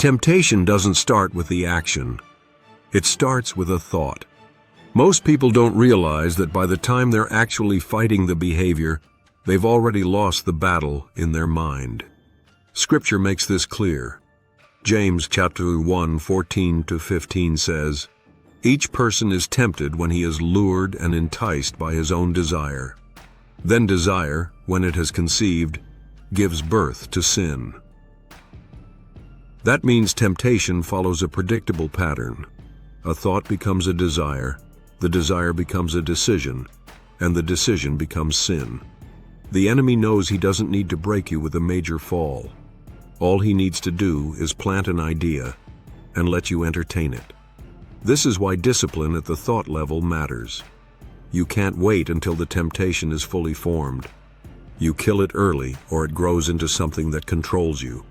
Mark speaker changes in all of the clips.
Speaker 1: Temptation doesn't start with the action. It starts with a thought. Most people don't realize that by the time they're actually fighting the behavior, they've already lost the battle in their mind. Scripture makes this clear. James chapter 1, 14-15 says, "Each person is tempted when he is lured and enticed by his own desire. Then desire, when it has conceived, gives birth to sin." That means temptation follows a predictable pattern. A thought becomes a desire, the desire becomes a decision, and the decision becomes sin. The enemy knows he doesn't need to break you with a major fall. All he needs to do is plant an idea and let you entertain it. This is why discipline at the thought level matters. You can't wait until the temptation is fully formed. You kill it early, or it grows into something that controls you.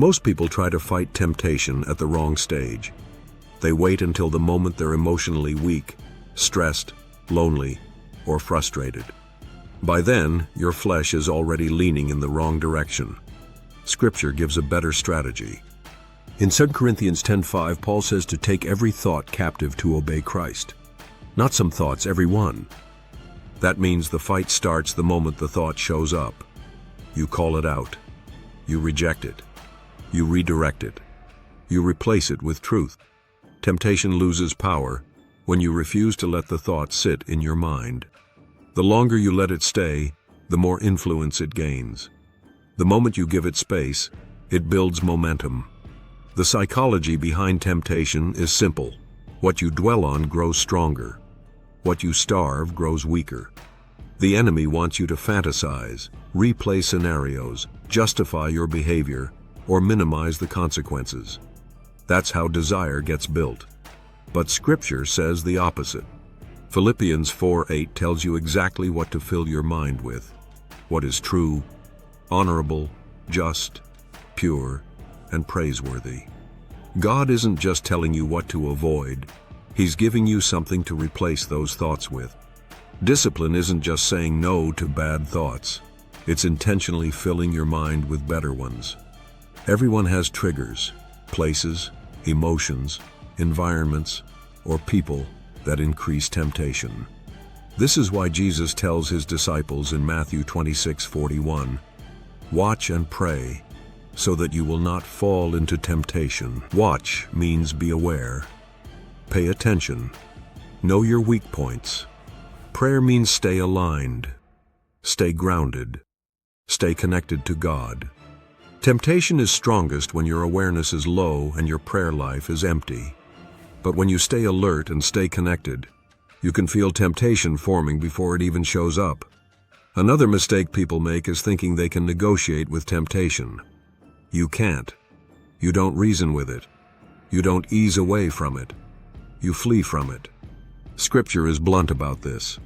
Speaker 1: Most people try to fight temptation at the wrong stage. They wait until the moment they're emotionally weak, stressed, lonely, or frustrated. By then, your flesh is already leaning in the wrong direction. Scripture gives a better strategy. In 2 Corinthians 10:5, Paul says to take every thought captive to obey Christ. Not some thoughts, every one. That means the fight starts the moment the thought shows up. You call it out. You reject it. You redirect it. You replace it with truth. Temptation loses power when you refuse to let the thought sit in your mind. The longer you let it stay, the more influence it gains. The moment you give it space, it builds momentum. The psychology behind temptation is simple. What you dwell on grows stronger. What you starve grows weaker. The enemy wants you to fantasize, replay scenarios, justify your behavior, or minimize the consequences. That's how desire gets built. But Scripture says the opposite. Philippians 4:8 tells you exactly what to fill your mind with. What is true, honorable, just, pure, and praiseworthy. God isn't just telling you what to avoid. He's giving you something to replace those thoughts with. Discipline isn't just saying no to bad thoughts. It's intentionally filling your mind with better ones. Everyone has triggers, places, emotions, environments, or people that increase temptation. This is why Jesus tells his disciples in Matthew 26:41, "Watch and pray, so that you will not fall into temptation." Watch means be aware. Pay attention. Know your weak points. Prayer means stay aligned. Stay grounded. Stay connected to God. Temptation is strongest when your awareness is low and your prayer life is empty. But when you stay alert and stay connected, you can feel temptation forming before it even shows up. Another mistake people make is thinking they can negotiate with temptation. You can't. You don't reason with it. You don't ease away from it. You flee from it. Scripture is blunt about this.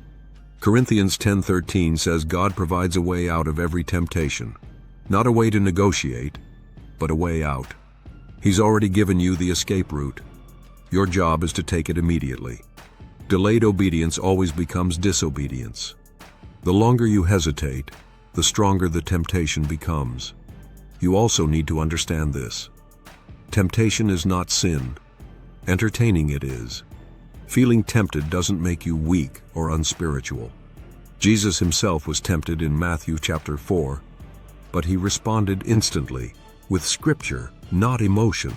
Speaker 1: Corinthians 10:13 says God provides a way out of every temptation. Not a way to negotiate, but a way out. He's already given you the escape route. Your job is to take it immediately. Delayed obedience always becomes disobedience. The longer you hesitate, the stronger the temptation becomes. You also need to understand this. Temptation is not sin. Entertaining it is. Feeling tempted doesn't make you weak or unspiritual. Jesus himself was tempted in Matthew chapter 4, but he responded instantly, with Scripture, not emotion.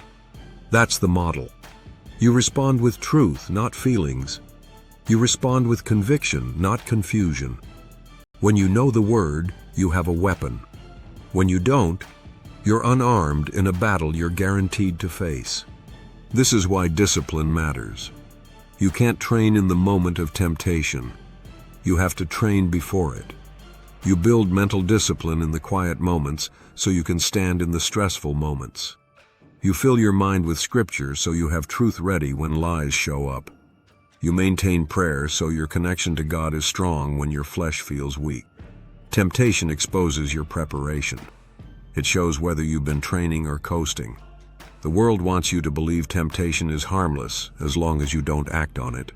Speaker 1: That's the model. You respond with truth, not feelings. You respond with conviction, not confusion. When you know the Word, you have a weapon. When you don't, you're unarmed in a battle you're guaranteed to face. This is why discipline matters. You can't train in the moment of temptation. You have to train before it. You build mental discipline in the quiet moments so you can stand in the stressful moments. You fill your mind with Scripture so you have truth ready when lies show up. You maintain prayer so your connection to God is strong when your flesh feels weak. Temptation exposes your preparation. It shows whether you've been training or coasting. The world wants you to believe temptation is harmless as long as you don't act on it.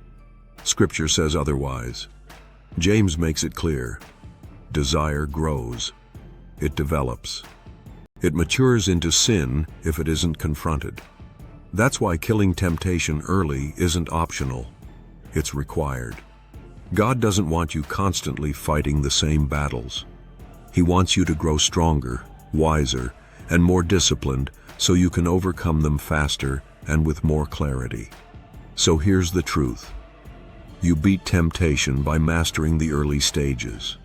Speaker 1: Scripture says otherwise. James makes it clear. Desire grows. It develops. It matures into sin if it isn't confronted. That's why killing temptation early isn't optional. It's required. God doesn't want you constantly fighting the same battles. He wants you to grow stronger, wiser, and more disciplined so you can overcome them faster and with more clarity. So here's the truth. You beat temptation by mastering the early stages.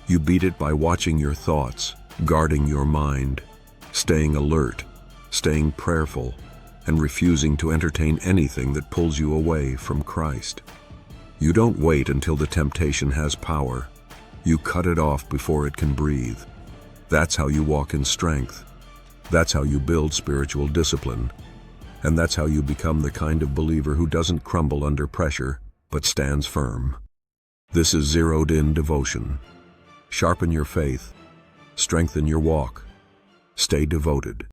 Speaker 1: You beat it by watching your thoughts, guarding your mind, staying alert, staying prayerful, and refusing to entertain anything that pulls you away from Christ. You don't wait until the temptation has power. You cut it off before it can breathe. That's how you walk in strength. That's how you build spiritual discipline. And that's how you become the kind of believer who doesn't crumble under pressure, but stands firm. This is zeroed-in devotion. Sharpen your faith. Strengthen your walk. Stay devoted.